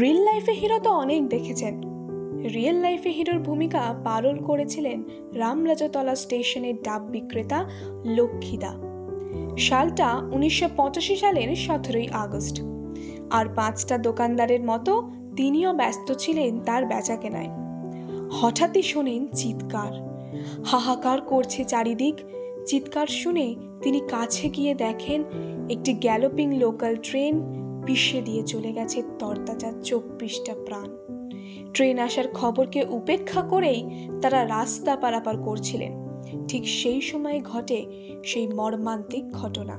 Real লাইফে hero তো অনেক দেখেছেন। রিয়েল লাইফে হিরোর ভূমিকা পালন করেছিলেন রামরাজাতলা স্টেশনের ডাব বিক্রেতা লক্ষ্মীদা। সালটা 1985 সালের 17ই আগস্ট। আর 5টা দোকানদারের মতো তিনিও ব্যস্ত ছিলেন তার বেচা কেনায়। হঠাৎই শোনেন চিৎকার, হাহাকার করছে চারিদিক। চিৎকার শুনে তিনি কাছে গিয়ে দেখেন একটি গ্যালোপিং লোকাল ট্রেন পিষে দিয়ে চলে গেছে তরতাজা 24টা প্রাণ। ট্রেন আসার খবরকে উপেক্ষা করেই তারা রাস্তা পারাপার করছিলেন। ঠিক সেই সময় ঘটে সেই মর্মান্তিক ঘটনা।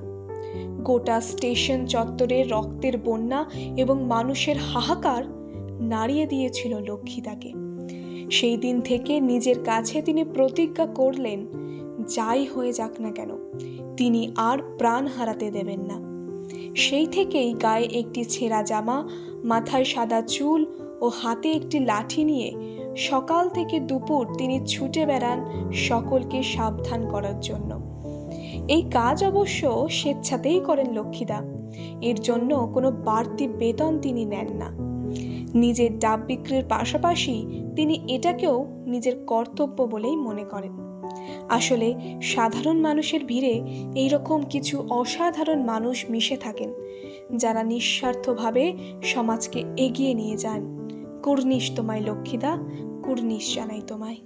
গোটা স্টেশন চত্বরে রক্তের বন্যা এবং মানুষের হাহাকার নাড়িয়ে দিয়েছিল লক্ষ্মীদাকে। সেই দিন থেকে নিজের কাছে তিনি প্রতিজ্ঞা করলেন, যাই হয়ে যাক না কেন তিনি আর প্রাণ হারাতে দেবেন না। সেই থেকেই গায়ে একটি ছেঁড়া জামা, মাথায় সাদা চুল ও হাতে একটি লাঠি নিয়ে সকাল থেকে দুপুর তিনি ছুটে বেড়ান সকলকে সাবধান করার জন্য। এই কাজ অবশ্য স্বেচ্ছাতেই করেন লক্ষ্মীদা। এর জন্য কোনো বাড়তি বেতন তিনি নেন না। নিজের ডাব বিক্রির পাশাপাশি তিনি এটাকেও নিজের কর্তব্য বলেই মনে করেন। আসলে সাধারণ মানুষের ভিড়ে এইরকম কিছু অসাধারণ মানুষ মিশে থাকেন, যারা নিঃস্বার্থভাবে সমাজকে এগিয়ে নিয়ে যান। কুর্নিশ তোমায় লক্ষ্মীদা, কুর্নিশ জানাই তোমায়।